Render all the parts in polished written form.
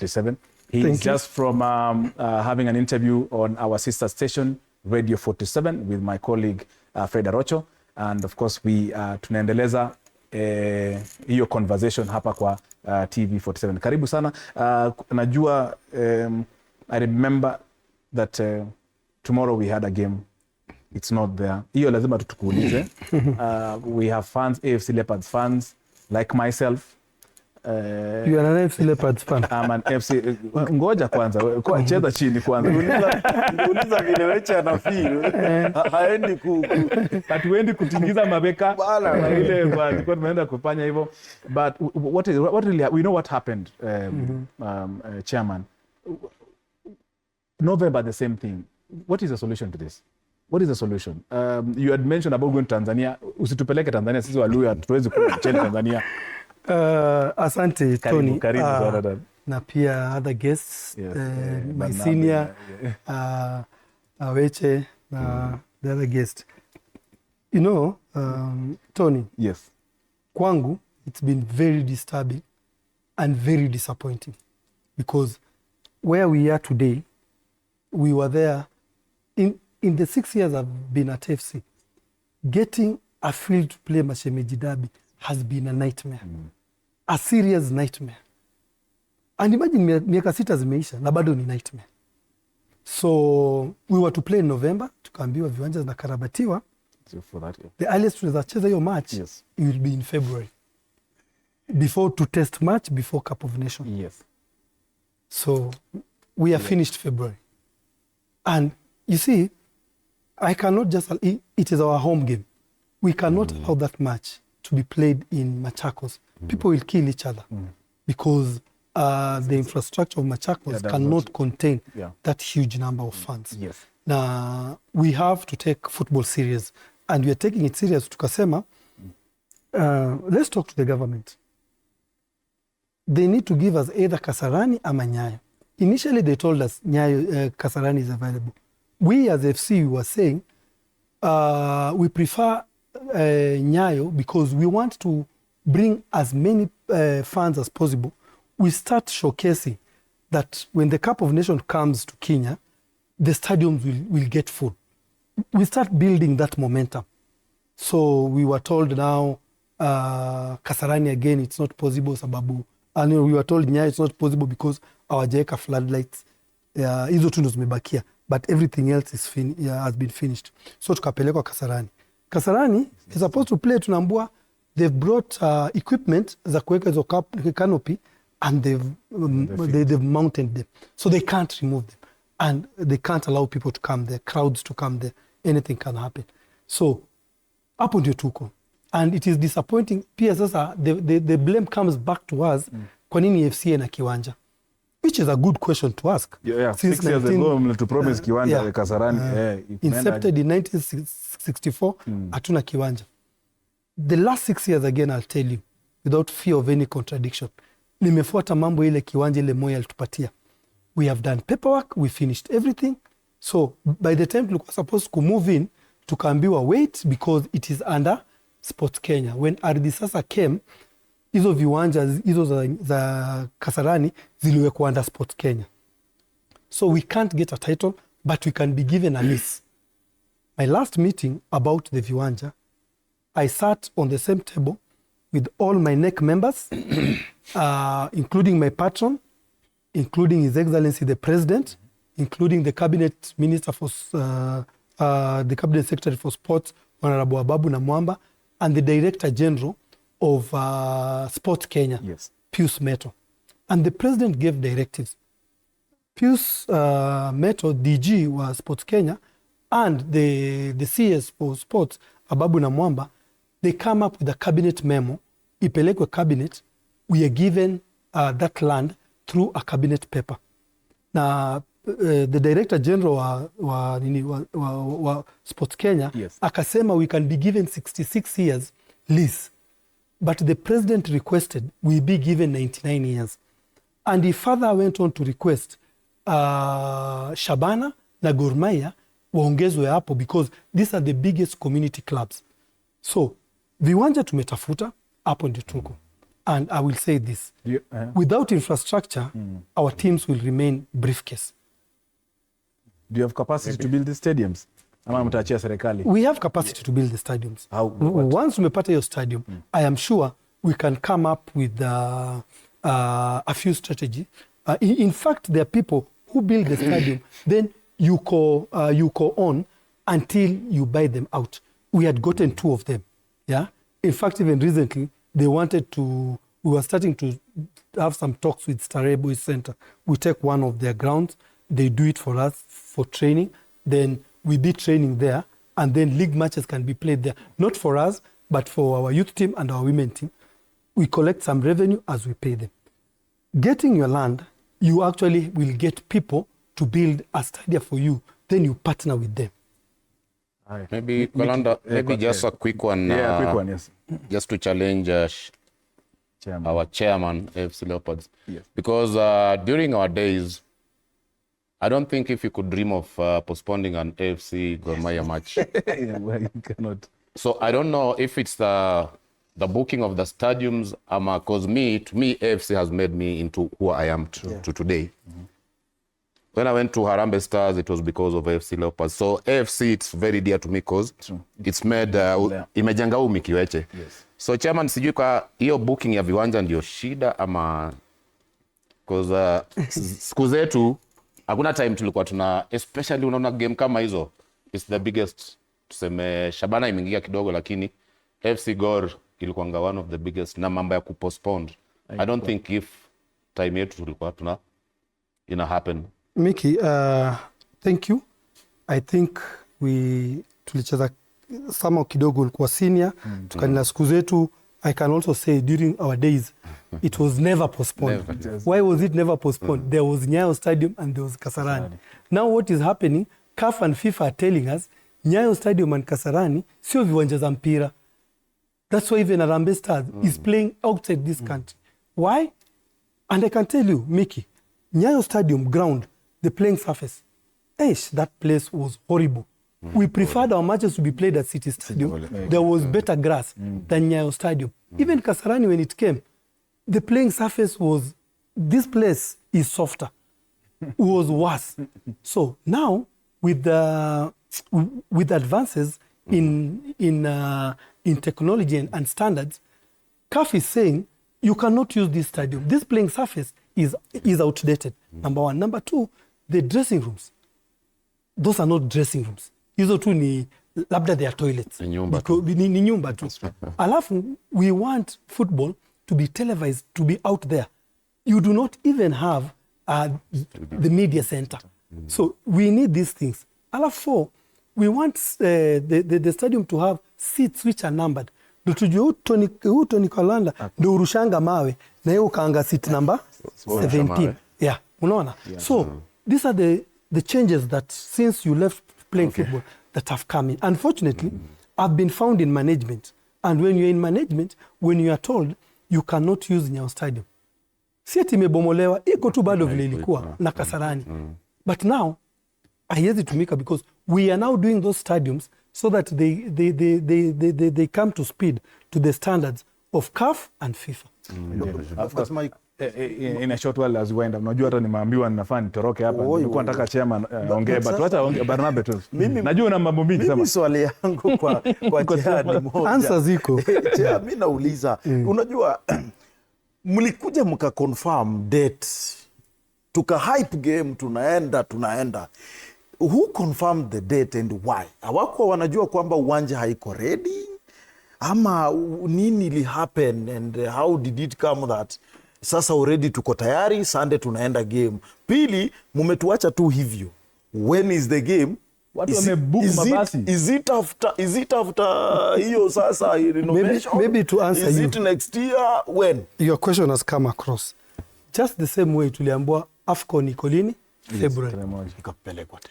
7. He's just from having an interview on our sister station, Radio 47, with my colleague Fred Arocho. And of course, we tunaendeleza hiyo conversation hapa kwa TV 47. Karibu sana. Najua, I remember that tomorrow we had a game. It's not there. Hiyo lazima tutukuulize. We have fans, AFC Leopards fans, like myself. You are an AFC Leopards fan. I'm an AFC. Ngoja kwanza, kwa cheza chini kwanza. Uliza vile weche anafeel. Haendi hatuendi kutingiza mabeka na ile kwa tumeenda kufanya hivyo. But what really, we know what happened, Chairman. November, the same thing. What is the solution to this? What is the solution? You had mentioned about going to Tanzania. Usitupeleke Tanzania, sisi Waluya hatuwezi kucheza Tanzania. Asante Tony. Karibu, na pia other guests, yes, my senior, Weche, the other guest. You know, Tony. Yes. Kwangu, it's been very disturbing and very disappointing, because where we are today, we were there in the 6 years I've been at FC. Getting a field to play Mashemeji Derby has been a nightmare. A serious nightmare. And imagine miaka 6 zimeisha na bado ni nightmare. So we were to play in November, tukaambiwa viwanja zinakarabatiwa. So for that, yeah. The earliest tunaweza cheza hiyo match, yes, it will be in February. Before to test match before Cup of Nations. Yes. So we are finished February. And you see, I cannot just, it is our home game. We cannot allow that match to be played in Machakos. People will kill each other because the infrastructure of Machakos cannot contain that huge number of fans. Yes. Now, we have to take football serious, and we are taking it serious. Tukasema, let's talk to the government. They need to give us either Kasarani or Nyayo. Initially, they told us Nyayo, Kasarani is available. We as FC were saying, we prefer Nyayo because we want to bring as many fans as possible. We start showcasing that when the Cup of Nations comes to Kenya, the stadiums will get full. We start building that momentum. So we were told now, Kasarani again, it's not possible, sababu. And we were told Nyayo it's not possible because our Jeka floodlights, hizo tu ndo zimebakia. But everything else is has been finished. So tukapelekwa Kasarani. Kasarani is supposed to play, tunaambua they've brought equipment za kuweka hizo canopy, and they've mounted them. So they can't remove them. And they can't allow people to come there, crowds to come there. Anything can happen. So, hapo ndio tuko. And it is disappointing. Pia sasa, the blame comes back to us, kwa nini FCA na kiwanja? Which is a good question to ask. Yeah. 6 years ago, to promise kiwanja Kasarani. Incepted in 1964, hatuna kiwanja. The last 6 years, again, I'll tell you, without fear of any contradiction, nimefuata mambo ile kiwanja ile Moi alitupatia. We have done paperwork, we finished everything. So by the time tulikuwa supposed to move in, tukaambiwa wait because it is under Sports Kenya. When ardhi sasa came, hizo viwanja hizo za Kasarani ziliwekwa under Sports Kenya. So we can't get a title, but we can be given a lease. My last meeting about the viwanja, I sat on the same table with all my NEC members, including my patron, including His Excellency the President, including the Cabinet Minister for the Cabinet Secretary for Sports, Honorable Ababu Namwamba, and the Director General of Sports Kenya, Pius Meto. And the President gave directives. Pius Meto, DG was Sports Kenya, and the CS for Sports, Ababu Namwamba, they come up with a cabinet memo. Ipelekwe cabinet, we are given that land through a cabinet paper. Now, the Director General wa Sports Kenya, akasema we can be given 66 years lease. But the President requested we be given 99 years. And he further went on to request Shabana na Gor Mahia waongezwe hapo because these are the biggest community clubs. So, viwanja tumetafuta, hapo ndio tuko. And I will say this, without infrastructure, our teams will remain briefcase. Do you have capacity to build these stadiums? Ama mtaachia serikali? We have capacity to build the stadiums. How? Once umepata your stadium, I am sure we can come up with a few strategies. In fact, there are people who build the stadium, then you go on until you buy them out. We had gotten 2 of them. Yeah. In fact, even recently, we were starting to have some talks with Starebo Center. We take one of their grounds, they do it for us for training, then we did training there, and then league matches can be played there. Not for us, but for our youth team and our women team. We collect some revenue as we pay them. Getting your land, you actually will get people to build a stadium for you, then you partner with them. Maybe, Kolanda, just a quick one. Quick one, yes. Just to challenge our chairman, AFC Leopards. Yes. Because during our days, I don't think if you could dream of postponing an AFC Gor Mahia match. Well, you cannot. So I don't know if it's the booking of the stadiums, because to me, AFC has made me into who I am to today. When I went to Harambee Stars, it was because of AFC Leopards. So AFC, it's very dear to me because it's made imejenga umikiweche. Yes. So chairman, sijui kwa hiyo booking ya viwanja ndio shida ama because siku zetu hakuna time tulikuwa tuna, especially unaona game kama hizo, it's the biggest. Tuseme Shabana imeingia kidogo, lakini FC Gor ilikuwa one of the biggest na mambo ya kupostpone. I don't think if time yetu tulikuwa ina happen. Mickey, thank you. I think tulicheza sama kidogo ulikuwa senior, tukanina siku zetu. I can also say during our days, it was never postponed. Why was it never postponed? There was Nyayo Stadium and there was Kasarani. Now what is happening, CAF and FIFA are telling us, Nyayo Stadium and Kasarani, sio viwanja za mpira. That's why even Harambee Stars is playing outside this country. Why? And I can tell you, Mickey, Nyayo Stadium ground, the playing surface, that place was horrible. We preferred our matches to be played at City Stadium. There was better grass than Nyayo Stadium. Even Kasarani, when it came, the playing surface was, this place is softer. It was worse. So now, with advances in technology and standards, CAF is saying, you cannot use this stadium. This playing surface is outdated, number one. Number two, the dressing rooms. Those are not dressing rooms. Hizo tu ni labda their toilets. Ni nyumba tu. Alafu, we want football to be televised, to be out there. You do not even have the media center. So we need these things. Alafu, we want the stadium to have seats which are numbered. Ndio tujue Tony Kolanda ndio urushanga mawe na yeye ukaanga seat number 17. Yeah, unaona? Yeah. So these are the changes that since you left playing football that have come in. Unfortunately, I've been found in management. And when you're in management, when you are told you cannot use Nyayo Stadium, si eti imebomolewa, iko tu bado vile ilikuwa na Kasarani. But now, haiwezi tumika because we are now doing those stadiums so that they come to speed to the standards of CAF and FIFA. Of course, Mike, in a short while as we wind up, najua hata nimeambiwa ninafaa nitoroke hapa. Nilikuwa nataka chairman ongee, but wacha ongee Barnabe tu. Najua una mambo mingi sana. Mimi swali yangu kwa chairman moja. Answer ziko. Chairman, mimi nauliza, unajua mlikuja mka confirm date, tuka hype game, tunaenda. Who confirmed the date and why? Hawako wanajua kwamba uwanja haiko ready? Ama nini li happen and how did it come that sasa already tuko tayari, Sunday tunaenda game? Pili, mumetuacha tu hivyo. When is the game? Watu wamebook mabasi. Is it after hiyo sasa renovation? Maybe to answer is you. Is it next year? When? Your question has come across. Just the same way tuliambiwa AFCON iko lini? February.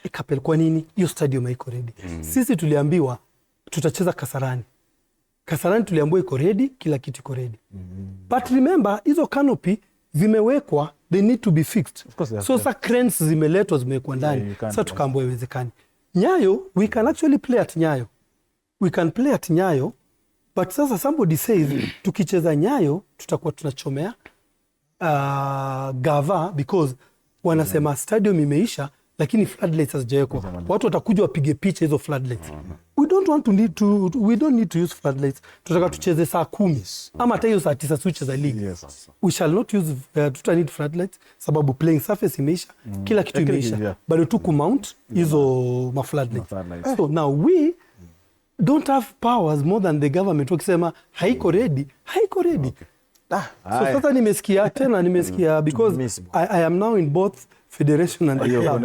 Ikapelekwa nini? Hiyo stadium haiko ready. Sisi tuliambiwa tutacheza Kasarani. Kasarani tuliambiwa iko ready, kila kitu iko ready. But remember, hizo canopy zimewekwa, they need to be fixed. So sa cranes zimeletwa, zimewekwa ndani. Sasa tukaambiwa iwezekani. Nyayo, we can actually play at Nyayo. We can play at Nyayo, But sasa somebody says tukicheza Nyayo tutakuwa tunachomea gava because wanasema stadium imeisha lakini floodlights hazijawekwa. Watu watakuja wapige picha hizo floodlights. We don't need to use floodlights. Tutaka tucheze saa 10 ama hata hiyo saa 9 tucheze league. We shall not use tuta need floodlights sababu playing surface imeisha, kila kitu imeisha. Bado tu kumount hizo ma floodlights. So now we don't have powers more than the government. Wakisema haiko ready. Okay. So sasa nimesikia because I am now in both federation and the club.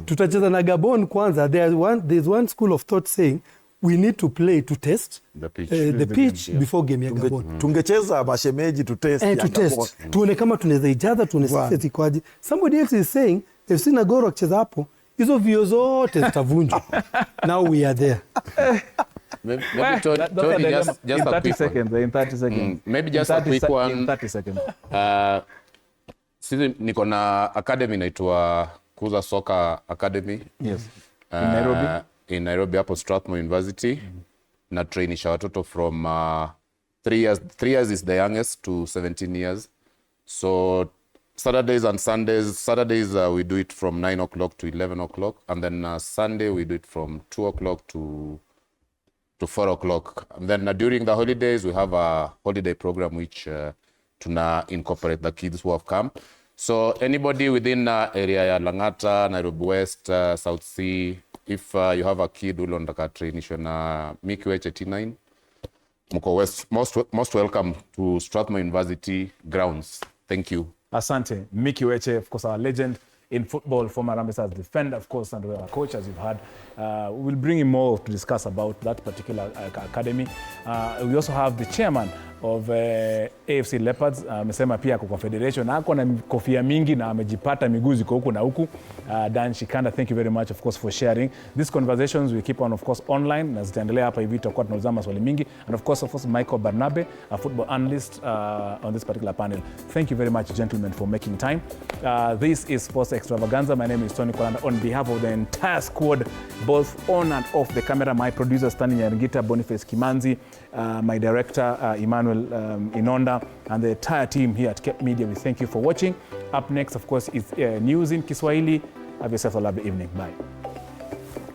Tutacheza na Gabon kwanza. There's one school of thought saying we need to play to test the pitch before game ya Gabon. Tungecheza Mashemeji to test ya Gabon. Tuone kama tunaweza ijaza, tuone sisi kwaje. Somebody else is saying FC na Gor wakicheza hapo hizo vio zote zitavunjwa. Now we are there. Maybe Tony, just in 30 seconds. In 30 seconds. Maybe just a quick one. In 30 seconds. Sisi niko na academy inaitwa Kuza Soccer Academy. Yes. In Nairobi. In Nairobi hapo Strathmore University. Na trainisha watoto from 3 years. 3 years is the youngest to 17 years. So Saturdays and Sundays. Saturdays we do it from 9 o'clock to 11 o'clock. And then Sunday we do it from 2 o'clock to 4 o'clock. And then during the holidays, we have a holiday program which to incorporate the kids who have come. So anybody within area ya Langata, Nairobi West, South Sea, if you have a kid who londa training na Mikiwech 89, Muko West, most welcome to Strathmore University grounds. Thank you. Asante. Mikiwech, of course, our legend in football, former Harambee Stars defender, of course, and our coach, as you've heard. We'll bring him more to discuss about that particular academy. We also have the chairman of AFC Leopards. Amesema pia kwa confederation ako na kofia mingi na amejipata miguu ziko huku na huku. Dan Shikanda, thank you very much, of course, for sharing. These conversations we keep on, of course, online. Na zitaendelea hapa hivi tutakuwa tunauliza maswali mingi. And of course, Michael Barnabe, a football analyst on this particular panel. Thank you very much, gentlemen, for making time. This is Sports Extravaganza. My name is Tony Kolanda. On behalf of the entire squad, both on and off the camera, my producer, Stanley Nyarngita, Boniface Kimanzi, my director, Emmanuel Inonda, and the entire team here at Cape Media, we thank you for watching. Up next, of course, is news in Kiswahili. Have yourself a lovely evening. Bye.